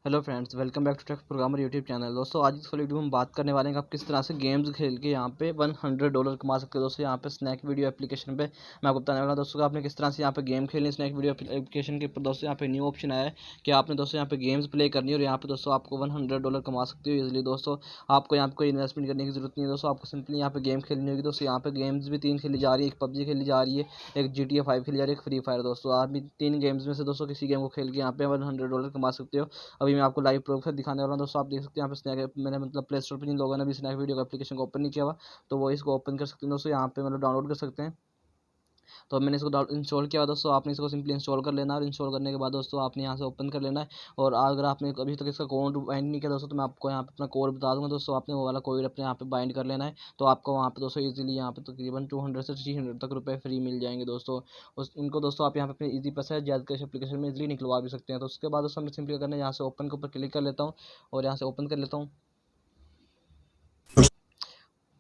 Hello friends, welcome back to tech programmer YouTube channel. दोस्तों आज इस वीडियो में हम बात करने वाले हैं कि आप किस तरह से गेम्स खेल के यहाँ पे $100 कमा सकते हो। दोस्तों यहाँ पे स्नैक वीडियो एप्लीकेशन पे मैं आपको बताने वाला हूं दोस्तों कि आपने किस तरह से यहाँ पे गेम खेलनी है। स्नैक वीडियो एप्लीकेशन के ऊपर दोस्तों यहाँ पे न्यू ऑप्शन आया है कि आपने दोस्तों यहाँ पे गेम्स प्ले करनी है और यहाँ पे दोस्तों आपको $100 कमा सकते हो ईजिली। दोस्तों आपको यहाँ पे कोई इन्वेस्टमेंट करने की जरूरत नहीं है। दोस्तों आपको सिंपली यहाँ पे गेम खेलनी होगी। दोस्तों यहाँ पे गेम्स भी 3 खेली जा रही है, एक पबजी खेली जा रही है, एक GTA 5 खेली जा रही है, एक फ्री फायर। दोस्तों आप भी 3 गेम्स में से दोस्तों किसी गेम को खेल के यहाँ पे $100 कमा सकते हो। अभी मैं आपको लाइव प्रूफ दिखाने वाला हूँ। दोस्तों आप देख सकते हैं यहाँ पे स्नैक, मैंने मतलब प्ले स्टोर पर जिन लोगों ने अभी स्नैक वीडियो एप्लीकेशन को ओपन नहीं किया हुआ तो वो इसको ओपन कर सकते हैं। दोस्तों यहाँ पे मतलब डाउनलोड कर सकते हैं। तो मैंने इसको इंस्टॉल किया। दोस्तों आपने इसको सिंपली इंस्टॉल कर लेना है और इंस्टॉल करने के बाद दोस्तों आपने यहाँ से ओपन कर लेना है। और अगर आपने अभी तक इसका कोड बाइंड नहीं किया दोस्तों तो मैं आपको यहाँ पे अपना कोड बता दूँगा। दोस्तों आपने वो वाला कोड अपने यहाँ पे बाइंड कर लेना है तो आपको वहाँ पे दोस्तों इजीली यहाँ पे तकरीबन 200 से 300 तक रुपये फ्री मिल जाएंगे। दोस्तों इनको दोस्तों आप यहाँ पे अपने ईजी पैसा जैद कैश एप्लीकेशन में इजीली निकलवा भी सकते हैं। तो उसके बाद दोस्तों हमें सिंपली करना है, यहाँ से ओपन के ऊपर क्लिक कर लेता हूँ और यहाँ से ओपन कर लेता हूँ।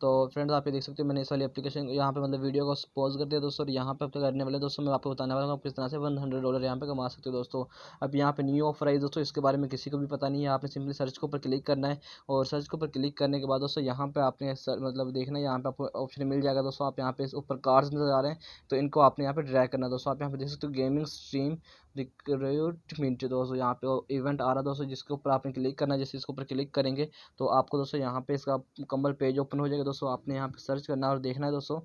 तो फ्रेंड्स आप ये देख सकते हो मैंने इस वाली एप्लीकेशन यहाँ पे मतलब वीडियो को पॉज कर दिया दोस्तों। यहाँ पे अब तक करने वाले दोस्तों मैं आपको बताने वाला हूँ आप किस तरह से $100 यहाँ पे कमा सकते हो। दोस्तों अब यहाँ पे न्यू ऑफर आई दोस्तों, इसके बारे में किसी को भी पता नहीं है। आपने सिंपली सर्च के ऊपर क्लिक करना है और सर्च के ऊपर क्लिक करने के बाद दोस्तों यहाँ पे आपने मतलब देखना है, यहाँ पे आपको ऑप्शन मिल जाएगा। दोस्तों आप यहाँ पे ऊपर कार्ड्स नजर आ रहे हैं तो इनको आपने यहाँ पे ड्रैग करना है। दोस्तों आप यहाँ पे देख सकते हो गेमिंग स्ट्रीम रिक्रूटमेंट। दोस्तों यहाँ पे इवेंट आ रहा है दोस्तों, जिसके ऊपर आपने क्लिक करना है। जैसे इसके ऊपर क्लिक करेंगे तो आपको दोस्तों यहाँ पे इसका मुकम्मल पेज ओपन हो जाएगा। दोस्तों आपने यहाँ पे सर्च करना है और देखना है। दोस्तों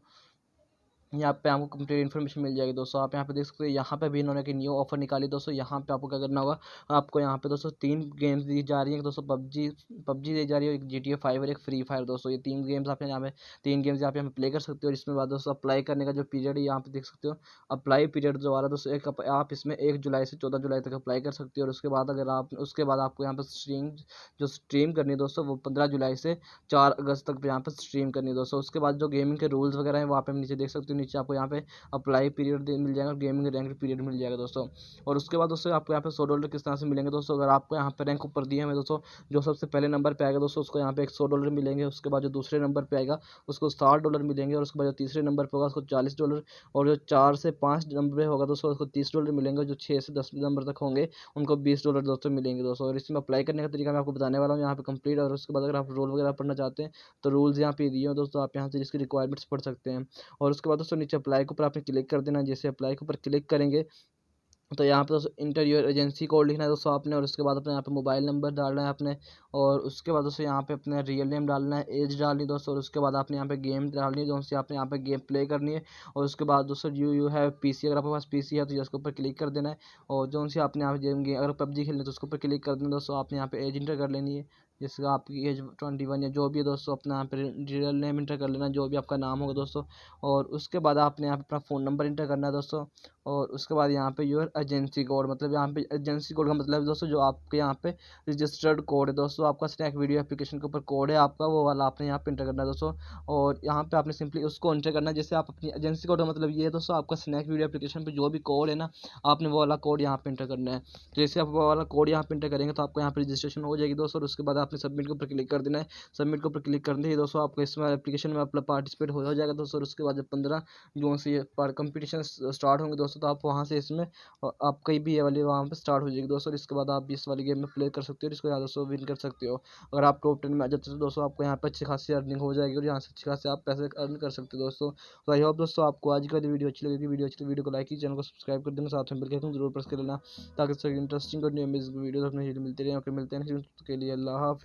यहाँ पे आपको कंप्लीट इन्फॉर्मेशन मिल जाएगी। दोस्तों आप यहाँ पे देख सकते हो यहाँ पे भी इन्होंने की न्यू ऑफर निकाली। दोस्तों यहाँ पे आपको क्या करना होगा, आपको यहाँ पे दोस्तों 3 गेम्स दी जा रही है। दोस्तों पबजी दी जा रही है, एक GTA 5 और एक फ्री फायर। दोस्तों ये 3 गेम्स आप यहाँ पे 3 गेम्स यहाँ पे प्ले कर सकते हो। इसमें बाद दोस्तों अप्लाई करने का जो पीरियड है यहाँ पे देख सकते हो, अप्लाई पीरियड जो आ रहा है दोस्तों आप इसमें 1 जुलाई से 14 जुलाई तक अप्लाई कर सकते हो। और उसके बाद अगर आप उसके बाद आपको यहाँ पर स्ट्रीम करनी है दोस्तों वो 15 जुलाई से 4 अगस्त तक यहाँ पर स्ट्रीम करनी है। दोस्तों उसके बाद जो गेमिंग के रूल्स वगैरह हैं वहाँ पे नीचे देख सकते हो, नीचे आपको यहाँ पे अप्लाई पीरियड मिल जाएगा और गेमिंग रैंक पीरियड मिल जाएगा दोस्तों। और उसके बाद दोस्तों आपको यहाँ पे $100 किस तरह से मिलेंगे दोस्तों, अगर आपको यहाँ पे रैंक ऊपर दिए हमें दोस्तों, जो सबसे पहले नंबर पे आएगा दोस्तों उसको यहाँ पे $100 मिलेंगे। उसके बाद जो दूसरे नंबर पे आएगा उसको $60 मिलेंगे। और उसके बाद जो तीसरे नंबर पर होगा उसको $40। और जो 4 से 5 नंबर होगा दोस्तों उसको $30 मिलेंगे। जो 6 से 10 नंबर तक होंगे उनको $20 दोस्तों मिलेंगे दोस्तों। और इसमें अप्लाई करने का तरीका मैं आपको बताने वाला हूँ यहाँ पे कंप्लीट। और उसके बाद अगर आप रोल वगैरह पढ़ना चाहते हैं तो रूल्स यहाँ पे दिए हो दोस्तों, आप यहाँ से इसकी रिक्वायरमेंट्स पढ़ सकते हैं। और उसके बाद दोस्तों नीचे अप्लाई के ऊपर आपने क्लिक कर देना। जैसे अप्लाई के ऊपर क्लिक करेंगे तो यहाँ पे दोस्तों इंटर योर एजेंसी कोड लिखना है दोस्तों आपने। और उसके बाद अपने यहाँ पे मोबाइल नंबर डालना है आपने। और उसके बाद दोस्तों यहाँ पे अपना रियल नेम डालना है, एज डालनी है दोस्तों। और उसके बाद आपने यहाँ पे गेम डालनी है जो सी आपने यहाँ पे गेम प्ले करनी है। और उसके बाद दोस्तों यू हैव पीसी, अगर आपके पास पीसी है तो उसके ऊपर क्लिक कर देना है। और जो सी आपने यहाँ पे गेम अगर पबजी खेलनी है तो उसके ऊपर क्लिक कर देना दोस्तों। आपने यहाँ पे एज इंटर कर लेनी है, जैसे आपकी एज 21 या जो भी है दोस्तों। अपना यहाँ पे रियल नेम इंटर कर लेना जो भी आपका नाम होगा दोस्तों। और उसके बाद आपने यहाँ पे अपना फ़ोन नंबर इंटर करना है दोस्तों। और उसके बाद यहाँ पे योर एजेंसी कोड, मतलब यहाँ पे एजेंसी कोड का मतलब दोस्तों जो आपके यहाँ पे रजिस्टर्ड कोड है दोस्तों, आपका स्नैक वीडियो एप्लीकेशन के ऊपर कोड है आपका, वो वाला आपने यहाँ पे इंटर करना है दोस्तों। और यहाँ पे आपने सिंपली उसको इंटर करना है। जैसे आप अपनी एजेंसी कोड का मतलब ये है दोस्तों, आपका स्नैक वीडियो एप्लीकेशन पे जो भी कोड है ना आपने वो वाला कोड यहाँ पे इंटर करना है। जैसे आप वो वाला कोड यहाँ पे इंटर करेंगे तो आपको यहाँ पे रजिस्ट्रेशन हो जाएगी दोस्तों। और उसके बाद आपने सबमिट के ऊपर क्लिक कर देना है। सबमिट के ऊपर क्लिक करते ही दोस्तों आपको इसमें एप्लीकेशन में अपना पार्टिसिपेट हो जाएगा दोस्तों। और उसके बाद जब 15 जून से ये कंपटीशन स्टार्ट होंगे दोस्तों तो आप वहाँ से इसमें आप कहीं भी ये वाली वहाँ पे स्टार्ट हो जाएगी दोस्तों। और इसके बाद आप भी इस वाली गेम में प्ले कर सकते हो, इसको यहाँ दोस्तों विन कर सकते हो। अगर आप टॉप 10 में आ जाते हो तो दोस्तों आपको यहाँ पे अच्छी खासी अर्निंग हो जाएगी और यहाँ से अच्छी खासी आप पैसे अर्न कर सकते हो दोस्तों। तो आई होप दोस्तों आपको आज का वीडियो अच्छी लगेगी। वीडियो को लाइक कीजिए, चैनल को सब्सक्राइब कर देना, साथ में बेल के आइकन जरूर प्रेस कर लेना ताकि इंटरेस्टिंग और न्यू वीडियो अपने मिलते रहे। मिलते हैं के लिए अल्लाह हाफिज़।